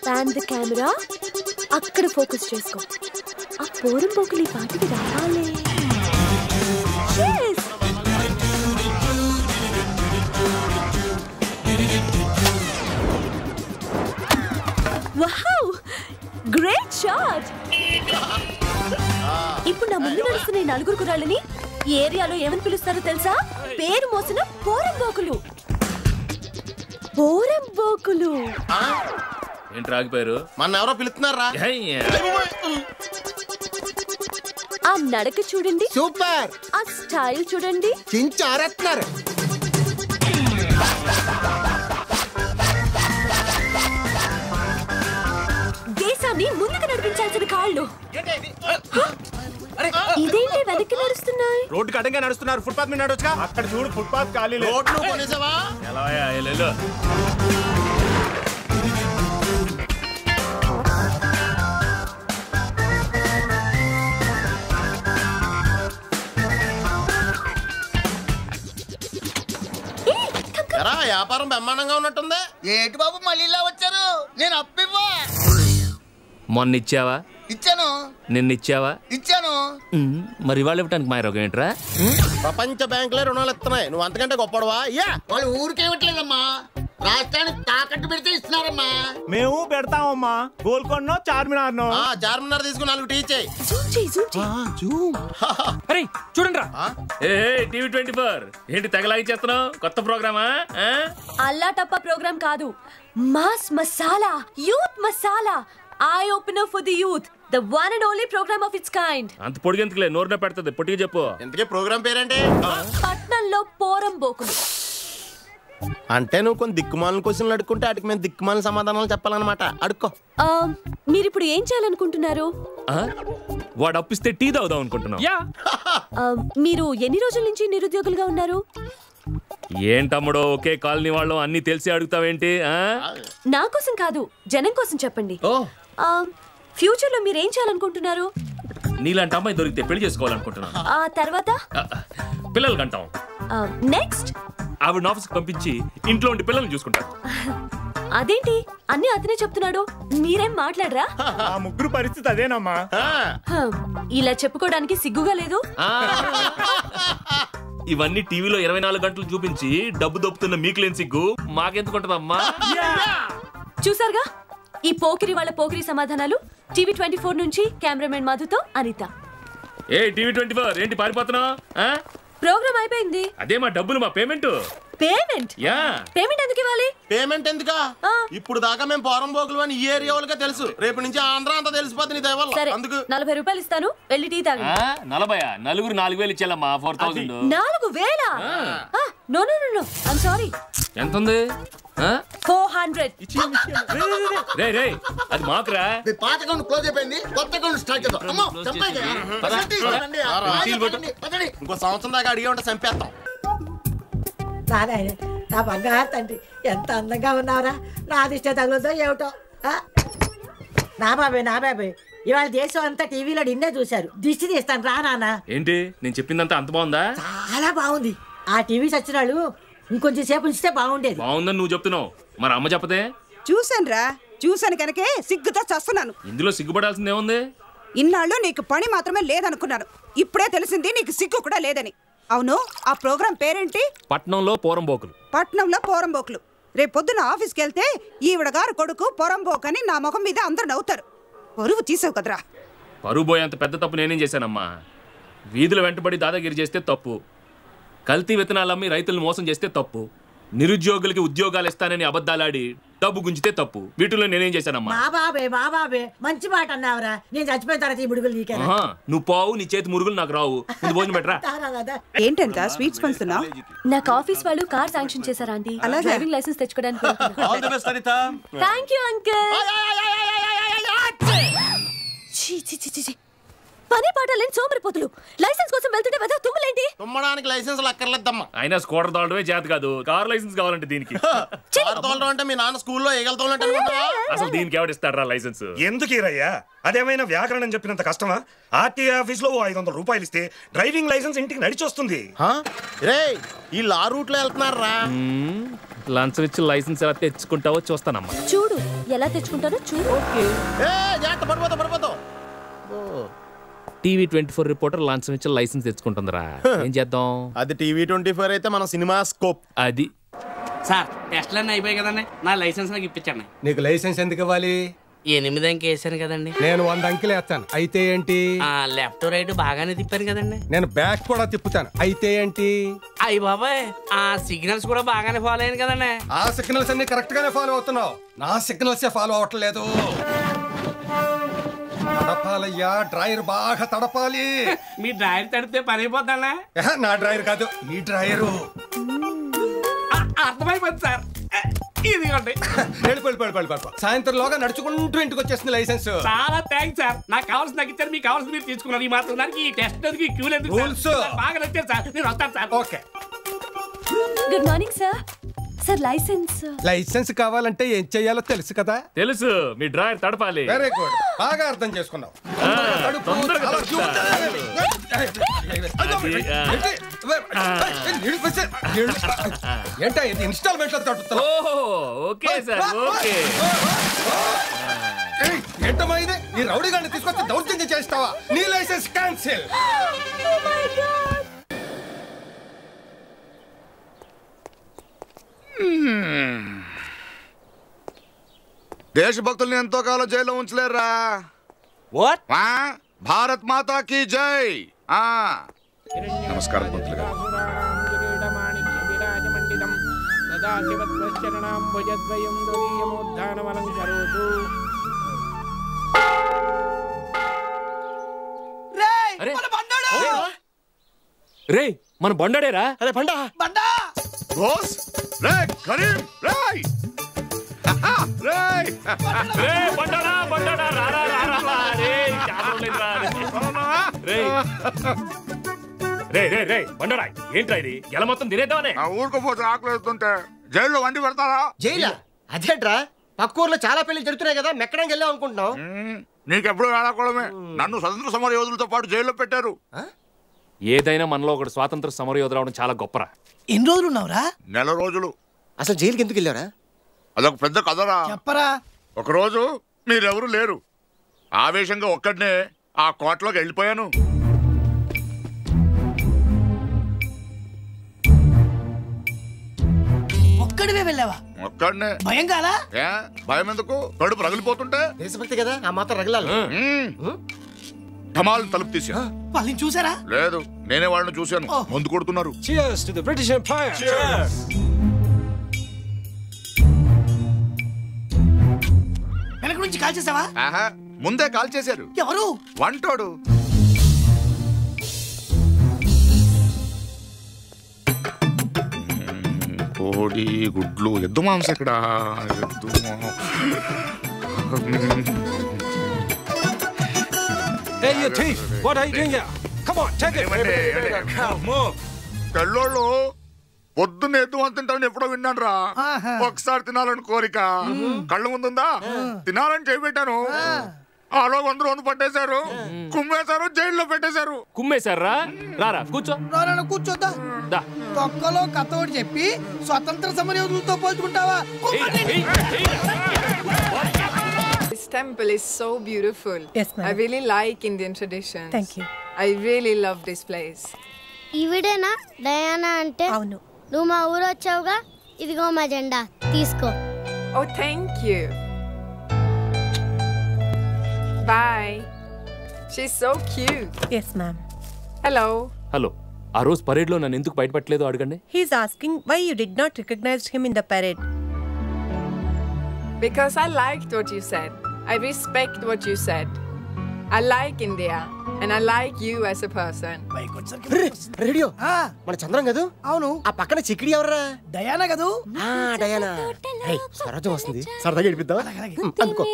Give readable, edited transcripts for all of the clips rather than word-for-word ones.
Pan the camera అక్కడ focus చేసుకో. ఆ పోరం పోకులు ఈ పాటికి రావాలి. Wow, great shot. ఇప్పుడు నా ముందు నడుస్తున్న ఈ నలుగురు కుర్రాళ్ళని ఈ ఏరియాలో ఏమని పిలుస్తారో తెలుసా? పేరు మోసిన పోరంబోకులు. పోరంబోకులు ఏంటి రాగిపోయారు? మన ఎవరో పిలుస్తున్నారా? ఆ నడక చూడండి, సూపర్. ఆ స్టైల్ చూడండి, చించారేస్తున్నారు. దేశాన్ని ముందుకు నడిపించాల్సిన కాళ్ళు ఇదేంటి వెనక్కి నడుస్తున్నాయి? రోడ్డు కట్టంగా నడుస్తున్నారు. ఫుట్పాత్ మీద నడవచ్చుగా. అక్కడ చూడు, ఫుట్పాత్ ఖాళీ లేదు. రోడ్లు కొనేసావా? వ్యాపారం బ్రహ్మాండంగా ఉన్నట్టుంది. ఏంటి బాబు మళ్ళీ ఇలా వచ్చారు? నేను అప్పివ్వా. మొన్న ఇచ్చావా? ఇచ్చాను. నిన్న ఇచ్చావా? ఇచ్చాను. మరి ఇవాళ ఇవ్వటానికి మా రోగం ఏంట్రా? ప్రపంచ బ్యాంకులే రుణాలు ఇస్తున్నాయి, నువ్వు అంతకంటే గొప్పడవా? వాళ్ళు ఊరికే ఇవ్వట్లేదమ్మా, రాష్ట్రానికి తాకట్టు పెడితే ఇస్తున్నారమ్మా. మేము పెడతామమ్మా. గోల్కొండ చార్మినార్ చార్మినార్ తీసుకుని 4 టీ చేయి. చూడండి రా. టీవీ 24 ఏంటి తెగలాగి చేస్తున్నావు? కొత్త ప్రోగ్రామా? అల్లా టప్ప ప్రోగ్రామ్ కాదు, mass masala, youth masala, eye opener for the youth, the one and only program of its kind. అంత పొడిగెందుకులే, నోరునే పెడుతుంది. పొట్టిగా చెప్పు. ఇంతకీ ప్రోగ్రామ్ పేరేంటి? పట్నంలో పోరంబోకులు. అంటే నువ్వు కొన్ని దిక్కుమాలను క్వశ్చన్లు అడుక్కుంటే వాటికి మేము దిక్కుమాల సమాధానాలు చెప్పాలన్నమాట. అడుక్కో. మీరిప్పుడు ఏం చేయాలనుకుంటున్నారు? వాడు అప్పిస్తే టీ తాగుదాం అనుకుంటున్నాం. మీరు ఎన్ని రోజుల నుంచి నిరుద్యోగులుగా ఉన్నారు? ఏంటమ్ముడో ఒకే కాలనీ వాళ్ళం అన్ని తెలిసి అడుగుతావేంటి? నా కోసం కాదు, జనం కోసం చెప్పండి. ఫ్యూచర్ లో మీరు ఏం చేయాలనుకుంటున్నారు? నీలాంటి అమ్మాయి దొరికితే పెళ్లి చేసుకోవాలనుకుంటున్నాను. ఆ తర్వాత పిల్లలు కంటాం. నెక్స్ట్ ఆవిడ ఆఫీస్కి పంపించి ఇంట్లో ఉండి పిల్లల్ని చూసుకుంటారు. అదేంటి అన్ని అతనే చెప్తున్నాడు, మీరేం మాట్లాడరా? ఆ ముగ్గురు పరిస్థితి అదేనమ్మా. ఇలా చెప్పుకోవడానికి సిగ్గుగా లేదు? ఇవన్నీ టీవీలో 24 గంటలు చూపించి డబ్బు దొప్పుతున్న మీకు లేని సిగ్గు మాకెందుకుంటదమ్మా? చూసారుగా ఈ పోకిరి వాళ్ళ పోకిరి సమాధానాలు. టీవీ 24 నుంచి కెమెరామెన్ మధుతో అనిత. టీవీ 24 ఏంటి పారిపోతున్నావు? ప్రోగ్రామ్ అయిపోయింది. అదే మా డబ్బులు, మా పేమెంట్. పేమెంట్? పేమెంట్ ఎందుకు ఇవ్వాలి? పేమెంట్ ఎందుకా? ఇప్పుడు దాకా మేము పోరంబోకులు అని ఈ ఏరియా వాళ్ళకే తెలుసు, రేపు నుంచి ఆంధ్ర అంతా తెలిసిపోతుంది. సరే, 40 రూపాయలు ఇస్తాను, వెళ్ళి టీ తాగండి. 40? నలుగురు 4000 ఇచ్చేయాలమ్మా. 4000. 4000? No no no no, I'm sorry. ఎంత ఉంది? 400. రే రే, అది మాకురా. పాత అకౌంట్ క్లోజ్ అయిపోయింది, కొత్త అకౌంట్ స్టార్ట్ చేద్దాం. ఇంకో సంవత్సరం దాకా అడిగే ఉంటే చంపేస్తాం. నా బంగారు తండ్రి, ఎంత అందంగా ఉన్నావురా. నా దిష్ట తగులుతో ఏమిటో. నా బాబాయ్ ఇవాళ దేశం అంతా టీవీలో నిన్నే చూశారు. దిష్టి తీస్తాను రా నాన్న. ఏంటి నేను చెప్పిందంతా అంత బాగుందా? చాలా బాగుంది. ఆ టీవీ సచ్చినాళ్ళు ఇంకొంచెం సేపు ఉంచితే బాగుండేది. బాగుందని నువ్వు చెప్తున్నావు, మరి అమ్మ చెప్పదే? చూసాను కనుకే సిగ్గుతో చస్తున్నాను. ఇందులో సిగ్గుపడాల్సింది ఏముంది? ఇన్నాళ్ళు నీకు పని మాత్రమే లేదనుకున్నాను, ఇప్పుడే తెలిసింది నీకు సిగ్గు కూడా లేదని. అవును, ఆ ప్రోగ్రాం పేరేంటి? పట్నంలో పోరంబోకులు. పట్నంలో పోరంబోకులు. రేపు పొద్దున ఆఫీస్కి వెళ్తే ఈవిడ గారు కొడుకు పోరంబోకని నా ముఖం మీద అందరు నవ్వుతారు. పరువు తీసావు కదరా. పరువు పోయేంత పెద్ద తప్పు నేనేం చేశానమ్మా? వీధుల వెంటబడి దాదాగిరి చేస్తే తప్పు, కల్తీ విత్తనాలమ్మి రైతులను మోసం చేస్తే తప్పు, నిరుద్యోగులకి ఉద్యోగాలు ఇస్తానని అబద్ధాలాడి డబ్బు గుంజితే తప్పు. వీటిలో నేనేం చేశానమ్మా? మా బాబే మంచి మాట అన్నావురా. నేను చచ్చిపోయిన తర్వాత ఈ ముడుగులు నీకే. నువ్వు పోవు, నీ చేతి మురుగులు నాకు రావు. భోజనం పెట్టరా. ఏంటంట స్వీట్స్ పంచుతున్నావు? నాకు ఆఫీస్ వాళ్ళు కార్ శాంక్షన్ చేశారు ఆంటీ. అలా డ్రైవింగ్ లైసెన్స్ తెచ్చుకోవడానికి. Thank you uncle. పని పాట లేని సోమరిపోతులు లైసెన్స్ కోసం వెళ్తుంటే వెదా తుమ్ములేంటి? తుమ్మడానికి లైసెన్స్ అక్కర్లేదమ్మా. అయినా స్కూటర్ తోలడమే చేత కాదు, కార్ లైసెన్స్ కావాలంటే దీనికి. కారు తోలడం అంటే మీ నాన్న స్కూల్లో ఏగలుతోలంటే అసలు దీనికి ఎవడిస్తారా లైసెన్స్? ఎందుకు ఈరయ్యా? అదేమైనా వ్యాకరణం చెప్పినంత కష్టమా? ఆర్టీఏ ఆఫీస్ లో 500 రూపాయలు ఇస్తే డ్రైవింగ్ లైసెన్స్ ఇంటికి నడిచొస్తుంది. రే ఈ లా రూట్ లో వెళ్తున్నారా? లంచం ఇచ్చి లైసెన్స్ ఎలా తెచ్చుకుంటావో చూస్తానమ్మా. చూడు ఎలా తెచ్చుకుంటానో చూడు. పడిపోతావు. టీవీ 24 రిపోర్టర్ లంచం ఇచ్చి లైసెన్స్ తెచ్చుకుంటుందిరా. ఏం చేద్దాం? అది టీవీ 24 అయితే మన సినిమా స్కోప్. అది సార్ టెస్ట్లన్నీ అయిపోయాయి కదండి, నా లైసెన్స్ నాకు ఇప్పించండి. నీకు లైసెన్స్ ఎందుకు ఇవ్వాలి? 8 అంకె వేసాను కదండి. నేను 100 అంకెలు వేస్తాను, అయితే ఏంటి? లెఫ్ట్ రైట్ బాగానే తిప్పాను కదండి. నేను బ్యాక్ కూడా తిప్పుతాను, అయితే ఏంటి? అయ్యి బాబాయ్ ఆ సిగ్నల్స్ కూడా బాగానే ఫాలో అయ్యాను కదండి. ఆ సిగ్నల్స్ అన్ని కరెక్ట్ గానే ఫాలో అవుతున్నావు, నా సిగ్నల్స్ ఫాలో అవట్లేదు. తడపాలయ్యా, డ్రైవర్ బాగా తడపాలి. మీ డ్రైవర్ తడిపితే పని అయిపోతానా? నా డ్రైవర్ కాదు, ఈ డ్రైవరు. అర్థమైపోయింది సార్, ఇదిగోండి. సాయంత్రంలోగా నడుచుకుంటూ ఇంటికి వచ్చేస్తుంది లైసెన్స్. చాలా థ్యాంక్స్ సార్, నాకు కావాల్సిన నాకు ఇచ్చారు, మీకు కావాల్సిన మీరు తీసుకున్నారు. ఈ మాత్రం దానికి ఈ టెస్ట్ ఎందుకు, క్యూ ఎందుకు? బాగా నచ్చారు సార్, నేను వస్తాను sir. Okay. Good morning sir. Sir license కావాలంటే ఏం చెయ్యాలో తెలుసు కదా? తెలుసు, మీ డ్రైవర్ తడపాలి. వెరీ గుడ్, బాగా అర్థం చేసుకున్నావు. ఏంటా ఇది ఇన్స్టాల్మెంట్ లో తడుపుతా? Okay sir, okay. ఏంటమ్మా ఇది? నీ రౌడీ గారిని తీసుకొచ్చి దౌర్జన్యం చేస్తావా? నీ లైసెన్స్ క్యాన్సిల్. దేశభక్తుల్ని ఎంతో కాలం జైల్లో ఉంచలేరా? భారత్ మాతా కీ జై. నమస్కారం పంతులు గారు. రే మన బండాడేరా? అరే బండా బండా బోస్ రే కరీం రేయ్ రేయ్ రే బండాడా బండాడా రారా రారా రే చావలేదురా రే రే రే రే బండాడా ఏంట్రా ఇది? ఎలా మొత్తం తినేద్దామనే? ఆ ఊరుకోపోతే ఆకలి వేస్తుంటే జైల్లో వండి పెడతారా? జైలా? అదేంట్రా, పక్క ఊర్లో చాలా పెళ్లి జరుగుతున్నాయి కదా, మెక్కడానికి వెళ్ళాం అనుకుంటున్నావు. నీకెప్పుడు వేళాకోవడమే. నన్ను స్వతంత్ర సమర యోధులతో పాటు జైల్లో పెట్టారు. ఏదైనా మనలో ఒకటి స్వాతంత్ర సమర యోధులు అవడం చాలా గొప్పరా. ఎన్ని రోజులు ఉన్నావురా? నెల రోజులు. అసలు జైలుకి ఎందుకు వెళ్ళారా? అదొక పెద్ద కథరా. చెప్పరా. ఒకరోజు మీరెవరు లేరు, ఆవేశంగా ఒక్కడనే ఆ కోటలోకి వెళ్ళిపోయాను. ఒక్కడివే వెళ్ళావా? ఒక్కడనే. భయం కాదా? భయం ఎందుకు? కడుపు రగిలిపోతుంటే. దేశభక్తి కదా, ఆ మాత్రం రగలాలి. ఢమాల్ తలుపు తీసా. వాళ్ళని చూసారా? లేదు, నేనే వాళ్ళని చూశాను. ముందు కొడుతున్నారు. Cheers to the British Empire. Cheers. వెనక నుంచి కాల్ చేసావా? ఆహా, ముందే కాల్ చేశారు. ఎవరు? వంటోడు. కోడి గుడ్లు, ఎద్దు మాంసం ఇక్కడ. Hey, you thief! What are you doing here? Come on, take it. తెల్లోళ్ళు పొద్దున్న ఎద్దు అని తింటాను ఎప్పుడో విన్నాను రా. ఒకసారి తినాలని కోరిక కళ్ళ ముందుందా, తినాలని చేపెట్టాను. ఆలో అందరూ వందు పట్టేశారు, కుమ్మేశారు, జైల్లో పెట్టేశారు. కుమ్మేశారా? రారా కూర్చో. కూర్చోద్దా. దా. తొక్కలో కథోడు చెప్పి స్వతంత్ర సమరయోధులతో పోల్చుకుంటావా? This temple is so beautiful. Yes, ma'am. I really like Indian traditions. Thank you. I really love this place. ఈవిడేనా డయానా అంటే? అవును. నువ్వు మా ఊరు వచ్చావుగా, ఇదిగో మా జెండా తీసుకో. Oh, thank you. Bye. She's so cute. Yes, ma'am. Hello. Hello, ఆ రోజు పరేడ్ లో నన్ను ఎందుకు బయటపట్టలేదో అడగండి. He's asking why you did not recognize him in the parade. Because I liked what you said. I respect what you said. I like India and I like you as a person. Radio మన చంద్రం కదూ? అవును. ఆ పక్కన చిక్కిడి ఎవరా? Diana కదూ? Diana. స్వరాజ్యం వస్తుంది, సరదాగా గడిపిద్దాం. అందుకో.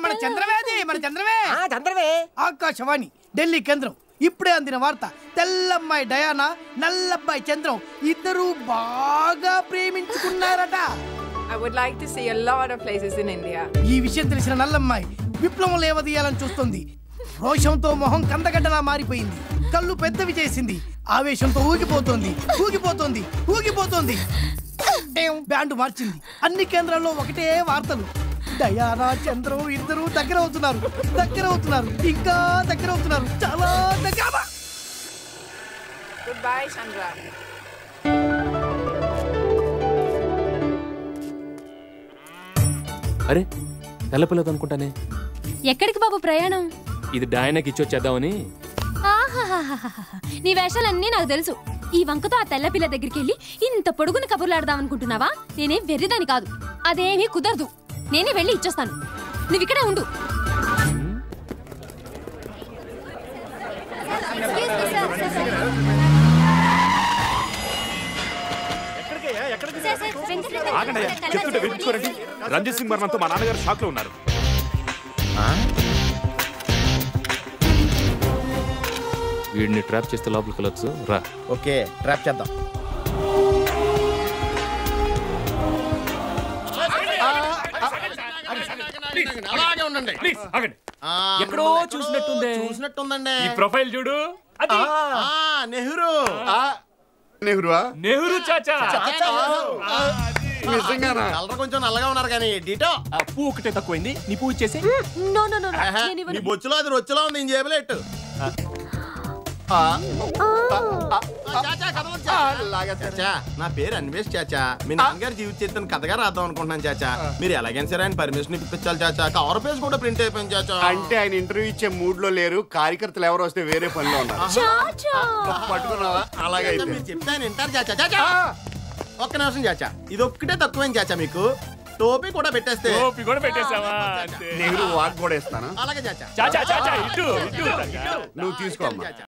మన చంద్రవేది, మన చంద్రవే. చంద్రవే. ఆకాశవాణి ఢిల్లీ కేంద్రం. ఇప్పుడే అందిన వార్త. తెల్లమ్మాయి డయానా, నల్లబ్బాయి చంద్రం ఇద్దరు బాగా ప్రేమించుకున్నారట. I would like to see a lot of places in India. ఈ విషయం తెలిసిన నల్లమ్మాయి విప్లవం లేవదీయాలని చూస్తుంది. రోషంతో మొహం కందగడ్డలా మారిపోయింది. కళ్ళు పెద్దవి చేసింది. ఆవేశంతో ఊగిపోతోంది. బ్యాండ్ మార్చింది. అన్ని కేంద్రాల్లో ఒకటే వార్తలు. డయానా చంద్రం ఇద్దరు దగ్గర అవుతున్నారు, ఇంకా దగ్గర అవుతున్నారు, చాలా దగ్గర. Goodbye, Chandra. అరే తెల్లపిల్లదు అనుకుంటానే. ఎక్కడికి బాబు ప్రయాణం? ఇది డయానాకి ఇచ్చొచ్చేద్దామని. నీ వేషాలన్నీ నాకు తెలుసు. ఈ వంకతో ఆ తెల్లపిల్ల దగ్గరికి వెళ్ళి ఇంత పొడుగున కబుర్లాడదాం అనుకుంటున్నావా? నేనేం వెర్రిదాని కాదు. అదేమీ కుదరదు. నేనే వెళ్ళి ఇచ్చొస్తాను. నువ్వు ఇక్కడే ఉండు. రంజిత్ సింగ్ మరణంతో మా నాన్నగారు షాక్ లో ఉన్నారు. వీడిని ట్రాప్ చేస్తే లోపలికి వెళ్ళొచ్చు. రా. ఓకే, ట్రాప్ చేద్దాం. అలాగే ఉండండి. ఎక్కడో చూసినట్టుందండి. ఈ ప్రొఫైల్ చూడు. నెహ్రూ. నెహ్రూ చాచా. నిజంగానా? కలర్ కొంచెం నల్లగా ఉన్నారు కానీ డీటో. పువ్వు ఒకటే తక్కువైంది. నీ పువ్వు ఇచ్చేసి. నీ బొచ్చులో అది రొచ్చులో ఉంది. నేను జేబులెట్టు. నా పేరు అన్వేష్ చాచా. మీ నాన్నగారు జీవిత చరిత్రను కథగా రాద్దాం అనుకుంటున్నాను చాచా. మీరు ఎలాగైనా సరే ఆయన పర్మిషన్ ఇప్పించాలి చాచా. కవర్ పేజ్ కూడా ప్రింట్ అయిపోయింది చాచా. అంటే ఆయన ఇంటర్వ్యూ ఇచ్చే మూడ్ లో లేరు. కార్యకర్తలు ఎవరు వస్తే వేరే పనిలో ఉన్నారు. పట్టుకున్నావా? అలాగే మీరు చెప్తే ఆయన వింటారు చాచా. చాచా ఒక్క నిమిషం చాచా. ఇది ఒక్కటే తక్కువైంది చాచా. మీకు టోపీ కూడా పెట్టేస్తే. టోపీ కూడా పెట్టేసావా? నెహ్రూ వాక్ కూడా ఇస్తాను. అలాగే చాచా. చాచా చాచా ఇటు నువ్వు తీసుకో.